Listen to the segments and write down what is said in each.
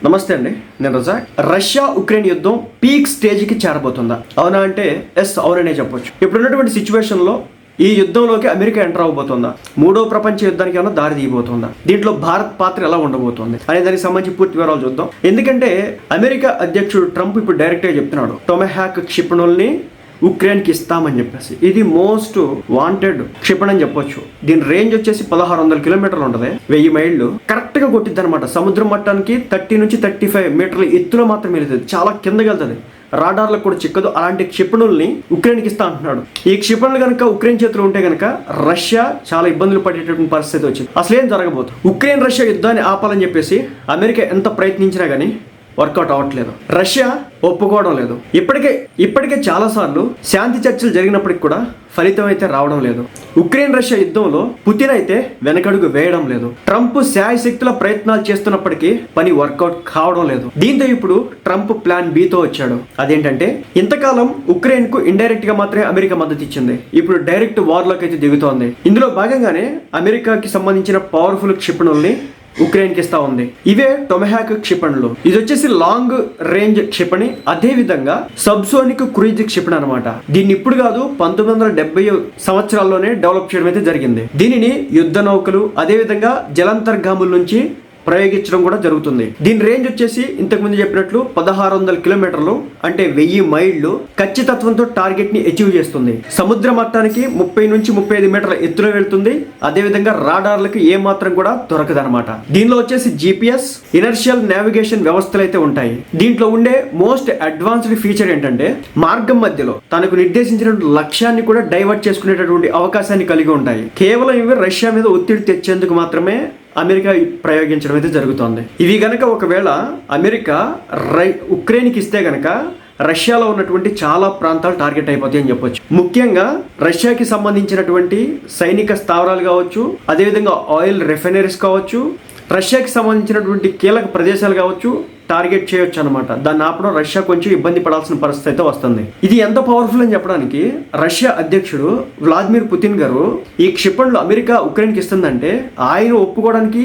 నమస్తే అండి, నేను రజాక్. రష్యా ఉక్రెయిన్ యుద్ధం పీక్ స్టేజ్కి చేరబోతుందా? అవునా అంటే ఎస్, అవుననే చెప్పొచ్చు. ఇప్పుడున్నటువంటి సిచ్యువేషన్లో ఈ యుద్ధంలోకి అమెరికా ఎంటర్ అవబోతుందా? మూడో ప్రపంచ యుద్ధానికి ఏమైనా దారి తీయబోతుందా? దీంట్లో భారత్ పాత్ర ఎలా ఉండబోతుంది అనే దానికి సంబంధించి పూర్తి వివరాలు చూద్దాం. ఎందుకంటే అమెరికా అధ్యక్షుడు ట్రంప్ ఇప్పుడు డైరెక్ట్గా చెప్తున్నాడు, టొమాహాక్ క్షిపణుల్ని ఉక్రెయిన్కి ఇస్తామని చెప్పేసి. ఇది మోస్ట్ వాంటెడ్ క్షిపణి అని చెప్పొచ్చు. దీని రేంజ్ వచ్చేసి 1600 కిలోమీటర్లు ఉంటుంది, 1000 మైళ్ళు కరెక్ట్ గా కొట్టిద్ది అనమాట. సముద్రం మట్టానికి 30 నుంచి 35 మీటర్ల ఎత్తులో మాత్రం వెళ్తుంది, చాలా కిందకి వెళ్తుంది, రాడార్లకు కూడా చిక్కదు. అలాంటి క్షిపణుల్ని ఉక్రెయిన్కి ఇస్తా అంటున్నాడు. ఈ క్షిపణులు కనుక ఉక్రెయిన్ చేతిలో ఉంటే కనుక రష్యా చాలా ఇబ్బందులు పడేటటువంటి పరిస్థితి వచ్చింది. అసలు ఏం జరగబోతుంది? ఉక్రెయిన్ రష్యా యుద్ధాన్ని ఆపాలని చెప్పేసి అమెరికా ఎంత ప్రయత్నించినా కానీ వర్కౌట్ అవ్వట్లేదు. రష్యా ఒప్పుకోవడం లేదు. ఇప్పటికే చాలాసార్లు శాంతి చర్చలు జరిగినప్పటికి కూడా ఫలితం అయితే రావడం లేదు. ఉక్రెయిన్ రష్యా యుద్ధంలో పుతిన్ అయితే వెనకడుగు వేయడం లేదు. ట్రంప్ శాయశక్తుల ప్రయత్నాలు చేస్తున్నప్పటికీ పని వర్కౌట్ కావడం లేదు. దీంతో ఇప్పుడు ట్రంప్ ప్లాన్ బితో వచ్చాడు. అదేంటంటే, ఇంతకాలం ఉక్రెయిన్ కు ఇండైరెక్ట్ గా మాత్రమే అమెరికా మద్దతు ఇచ్చింది, ఇప్పుడు డైరెక్ట్ వార్ లోకి అయితే దిగుతోంది. ఇందులో భాగంగానే అమెరికాకి సంబంధించిన పవర్ఫుల్ క్షిపణుల్ని ఉక్రెయిన్కి ఇస్తా ఉంది. ఇవే టొమాహాక్ క్షిపణులు. ఇది వచ్చేసి లాంగ్ రేంజ్ క్షిపణి, అదే విధంగా సబ్సోనిక్ క్రూయిజ్ క్షిపణి అనమాట. దీన్ని ఇప్పుడు కాదు, 1970 సంవత్సరాల్లోనే డెవలప్ చేయడం అయితే జరిగింది. దీనిని యుద్ధ నౌకలు అదే విధంగా జలాంతర్గాముల నుంచి ప్రయోగించడం కూడా జరుగుతుంది. దీని రేంజ్ వచ్చేసి ఇంతకు ముందు చెప్పినట్లు 1600 కిలోమీటర్లు, అంటే 1000 మైళ్ళు ఖచ్చితత్వంతో టార్గెట్ ని అచీవ్ చేస్తుంది. సముద్ర మట్టానికి 30 నుంచి 35 మీటర్ల ఎత్తులో వెళ్తుంది. అదేవిధంగా రాడార్లకు ఏ మాత్రం కూడా దొరకదనమాట. దీనిలో వచ్చేసి GPS, ఇనర్షియల్ నావిగేషన్ వ్యవస్థలు అయితే ఉంటాయి. దీంట్లో ఉండే మోస్ట్ అడ్వాన్స్డ్ ఫీచర్ ఏంటంటే, మార్గం మధ్యలో తనకు నిర్దేశించిన లక్ష్యాన్ని కూడా డైవర్ట్ చేసుకునేటటువంటి అవకాశాన్ని కలిగి ఉంటాయి. కేవలం ఇవి రష్యా మీద ఒత్తిడి తెచ్చేందుకు మాత్రమే అమెరికా ప్రయోగించడం అయితే జరుగుతోంది. ఇవి గనక ఒకవేళ అమెరికా ఉక్రెయిన్కి ఇస్తే గనక రష్యాలో ఉన్నటువంటి చాలా ప్రాంతాలు టార్గెట్ అయిపోతాయి అని చెప్పొచ్చు. ముఖ్యంగా రష్యాకి సంబంధించినటువంటి సైనిక స్థావరాలు కావచ్చు, అదేవిధంగా ఆయిల్ రిఫైనరీస్ కావచ్చు, రష్యాకి సంబంధించినటువంటి కీలక ప్రదేశాలు కావచ్చు టార్గెట్ చేయొచ్చు అనమాట. దాన్ని ఆపడం రష్యా కొంచెం ఇబ్బంది పడాల్సిన పరిస్థితి అయితే వస్తుంది. ఇది ఎంత పవర్ఫుల్ అని చెప్పడానికి, రష్యా అధ్యక్షుడు వ్లాదిమిర్ పుతిన్ గారు ఈ క్షిపణులు అమెరికా ఉక్రెయిన్కి ఇస్తుందంటే ఆయన ఒప్పుకోవడానికి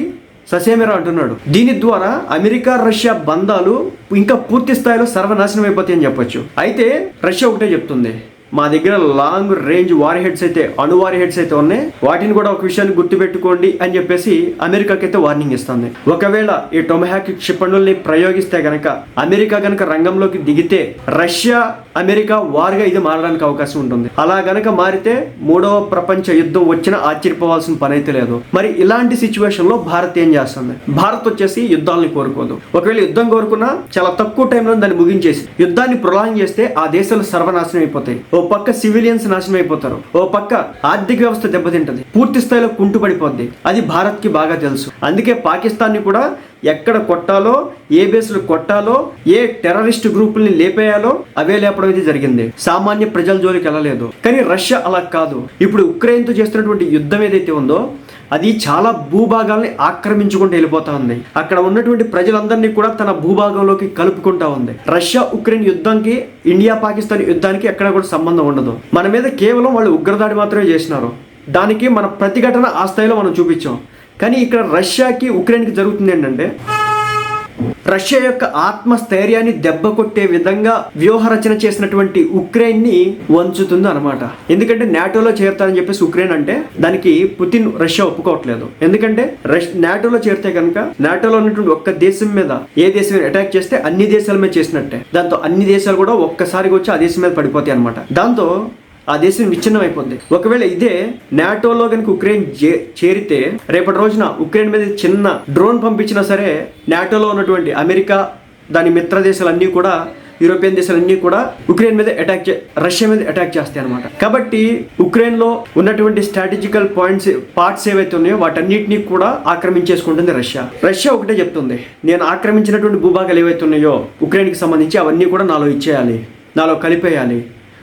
ససేమిరా అంటున్నాడు. దీని ద్వారా అమెరికా రష్యా బంధాలు ఇంకా పూర్తి స్థాయిలో సర్వనాశనం అయిపోతాయని చెప్పొచ్చు. అయితే రష్యా ఒకటే చెప్తుంది, మా దగ్గర లాంగ్ రేంజ్ వార్ హెడ్స్ అయితే, అణు వార్ హెడ్స్ అయితే ఉన్నాయి, వాటిని కూడా ఒక విషయాన్ని గుర్తుపెట్టుకోండి అని చెప్పేసి అమెరికాకి అయితే వార్నింగ్ ఇస్తుంది. ఒకవేళ ఈ టొమాహాక్ క్షిపణుల్ని ప్రయోగిస్తే గనక, అమెరికా గనక రంగంలోకి దిగితే రష్యా అమెరికా వార్గా ఇది మారడానికి అవకాశం ఉంటుంది. అలా గనక మారితే మూడవ ప్రపంచ యుద్ధం వచ్చినా ఆశ్చర్యపోవాల్సిన పని అయితే లేదు. మరి ఇలాంటి సిచ్యువేషన్ లో భారత్ ఏం చేస్తుంది? భారత్ వచ్చేసి యుద్ధాలని కోరుకోదు. ఒకవేళ యుద్ధం కోరుకున్నా చాలా తక్కువ టైంలో దాన్ని ముగించేసి యుద్ధాన్ని ప్రొలాంగ్ చేస్తే ఆ దేశాలు సర్వనాశనం అయిపోతాయి. ఓ పక్క సివిలియన్స్ నాశనం అయిపోతారు, ఓ పక్క ఆర్థిక వ్యవస్థ దెబ్బతింటది, పూర్తి స్థాయిలో కుంటుపడిపోద్ది. అది భారత్ కి బాగా తెలుసు. అందుకే పాకిస్తాన్ ని కూడా ఎక్కడ కొట్టాలో, ఏ బేస్లు కొట్టాలో, ఏ టెర్రరిస్ట్ గ్రూపుల్ని లేపేయాలో అవే లేపడం అయితే జరిగింది. సామాన్య ప్రజల జోలికి వెళ్ళలేదు. కానీ రష్యా అలా కాదు. ఇప్పుడు ఉక్రెయిన్ తో చేస్తున్నటువంటి యుద్ధం ఏదైతే ఉందో అది చాలా భూభాగాల్ని ఆక్రమించుకుంటూ వెళ్ళిపోతా ఉంది. అక్కడ ఉన్నటువంటి ప్రజలందరినీ కూడా తన భూభాగంలోకి కలుపుకుంటా ఉంది. రష్యా ఉక్రెయిన్ యుద్ధానికి, ఇండియా పాకిస్తాన్ యుద్ధానికి ఎక్కడ కూడా సంబంధం ఉండదు. మన మీద కేవలం వాళ్ళు ఉగ్రదాడి మాత్రమే చేసినారు. దానికి మన ప్రతిఘటన ఆ స్థాయిలో మనం చూపించాం. కానీ ఇక్కడ రష్యాకి ఉక్రెయిన్కి జరుగుతుంది ఏంటంటే, రష్యా యొక్క ఆత్మస్థైర్యాన్ని దెబ్బ కొట్టే విధంగా వ్యూహరచన చేసినటువంటి ఉక్రెయిన్ ని వంచుతుంది అనమాట. ఎందుకంటే నాటోలో చేరుతారని చెప్పేసి ఉక్రెయిన్ అంటే దానికి పుతిన్ రష్యా ఒప్పుకోవట్లేదు. ఎందుకంటే నాటోలో చేరితే కనుక నాటోలో ఉన్నటువంటి ఒక్క దేశం మీద ఏ దేశం మీద అటాక్ చేస్తే అన్ని దేశాల మీద చేసినట్టే. దాంతో అన్ని దేశాలు కూడా ఒక్కసారిగా వచ్చి ఆ దేశం మీద పడిపోతాయి అనమాట. దాంతో ఆ దేశం విచ్ఛిన్నం అయిపోద్ది. ఒకవేళ ఇదే నాటోలో కనుక ఉక్రెయిన్ చేరితే రేపటి రోజున ఉక్రెయిన్ మీద చిన్న డ్రోన్ పంపించినా సరే నాటోలో ఉన్నటువంటి అమెరికా, దాని మిత్ర దేశాలన్నీ కూడా, యూరోపియన్ దేశాలన్నీ కూడా ఉక్రెయిన్ మీద రష్యా మీద అటాక్ చేస్తాయి అనమాట. కాబట్టి ఉక్రెయిన్ లో ఉన్నటువంటి స్ట్రాటజికల్ పార్ట్స్ ఏవైతే ఉన్నాయో వాటన్నిటినీ కూడా ఆక్రమించేసుకుంటుంది రష్యా. రష్యా ఒకటే చెప్తుంది, నేను ఆక్రమించినటువంటి భూభాగాలు ఏవైతే ఉన్నాయో ఉక్రెయిన్కి సంబంధించి అవన్నీ కూడా నాలో ఇచ్చేయాలి, నాలో కలిపేయాలి.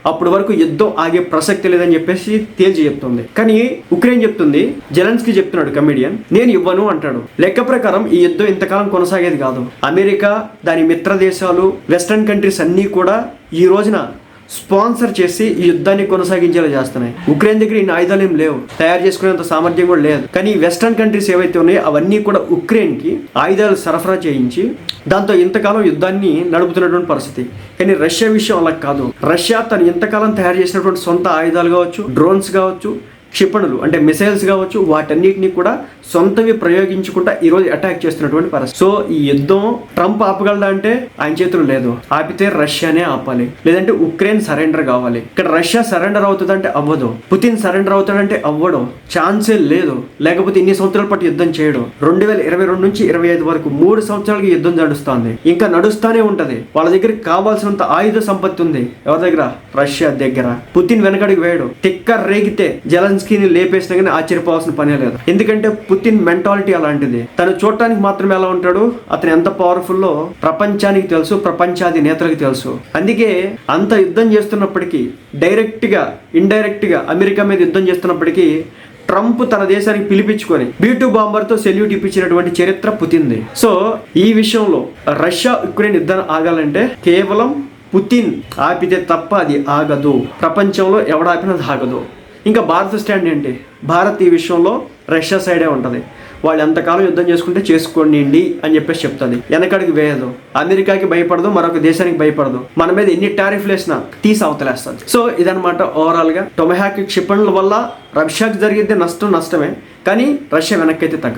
అప్పటి వరకు యుద్ధం ఆగే ప్రసక్తి లేదని చెప్పేసి తేల్చి చెప్తుంది. కానీ ఉక్రెయిన్ చెప్తుంది, జెలెన్స్కీ చెప్తున్నాడు, కమెడియన్, నేను ఇవ్వను అంటాడు. లెక్క ప్రకారం ఈ యుద్ధం ఇంతకాలం కొనసాగేది కాదు. అమెరికా, దాని మిత్ర దేశాలు, వెస్టర్న్ కంట్రీస్ అన్నీ కూడా ఈ రోజున స్పాన్సర్ చేసి ఈ యుద్ధాన్ని కొనసాగించేలా చేస్తున్నాయి. ఉక్రెయిన్ దగ్గర ఇన్ని ఆయుధాలు ఏం లేవు, తయారు చేసుకునేంత సామర్థ్యం కూడా లేదు. కానీ వెస్టర్న్ కంట్రీస్ ఏవైతే ఉన్నాయో అవన్నీ కూడా ఉక్రెయిన్ కి ఆయుధాలు సరఫరా చేయించి దాంతో ఇంతకాలం యుద్ధాన్ని నడుపుతున్నటువంటి పరిస్థితి. కానీ రష్యా విషయం అలా కాదు. రష్యా తను ఇంతకాలం తయారు చేసినటువంటి సొంత ఆయుధాలు కావచ్చు, డ్రోన్స్ కావచ్చు, క్షిపణులు అంటే మిసైల్స్ కావచ్చు, వాటన్నిటిని కూడా సొంతవి ప్రయోగించుకుంటా ఈరోజు అటాక్ చేస్తున్నటువంటి పరిస్థితి. సో ఈ యుద్ధం ట్రంప్ ఆపగలడా అంటే ఆయన చేతులు లేదు. ఆపితే రష్యానే ఆపాలి, లేదంటే ఉక్రెయిన్ సరెండర్ కావాలి. ఇక్కడ రష్యా సరెండర్ అవుతుందంటే అవ్వదు, పుతిన్ సరెండర్ అవుతాడంటే అవ్వడం ఛాన్సే లేదు. లేకపోతే ఇన్ని సంవత్సరాల పాటు యుద్ధం చేయడం. 2022 నుంచి 25 వరకు 3 సంవత్సరాలకి యుద్ధం నడుస్తుంది, ఇంకా నడుస్తానే ఉంటది. వాళ్ళ దగ్గర కావాల్సినంత ఆయుధ సంపత్తి ఉంది. ఎవరి దగ్గర? రష్యా దగ్గర. పుతిన్ వెనకడికి వేయడు. టిక్కర్ రేగితే జెలెన్స్కీని లేపేసినా కానీ ఆశ్చర్యపోవాల్సిన పనే లేదు. ఎందుకంటే పుతిన్ మెంటాలిటీ అలాంటిది. తను చూడటానికి మాత్రమే ఎలా ఉంటాడు, అతను ఎంత పవర్ఫుల్లో ప్రపంచానికి తెలుసు, ప్రపంచాధినేతలకు తెలుసు. అందుకే అంత యుద్ధం చేస్తున్నప్పటికీ, డైరెక్ట్ గా ఇండైరెక్ట్ గా అమెరికా మీద యుద్ధం చేస్తున్నప్పటికీ ట్రంప్ తన దేశానికి పిలిపించుకొని B-2 బాంబర్ తో సెల్యూట్ ఇప్పించినటువంటి చరిత్ర పుతిన్ది. సో ఈ విషయంలో రష్యా ఉక్రెయిన్ యుద్ధం ఆగాలంటే కేవలం పుతిన్ ఆపితే తప్ప అది ఆగదు. ప్రపంచంలో ఎవడాపినది ఆగదు. ఇంకా భారత స్టాండ్ ఏంటి? భారత్ ఈ విషయంలో రష్యా సైడే ఉంటుంది. వాళ్ళు ఎంతకాలం యుద్ధం చేసుకుంటే చేసుకోండి అని చెప్పేసి చెప్తుంది. వెనకడికి వేయదు, అమెరికాకి భయపడదు, మరొక దేశానికి భయపడదు. మన మీద ఎన్ని టారిఫ్లు వేసినా తీసి అవతలేస్తుంది. సో ఇదనమాట ఓవరాల్ గా టొమహాక్ క్షిపణుల వల్ల రష్యాకి జరిగితే నష్టమే, కానీ రష్యా వెనక్కి అయితే తగ్గదు.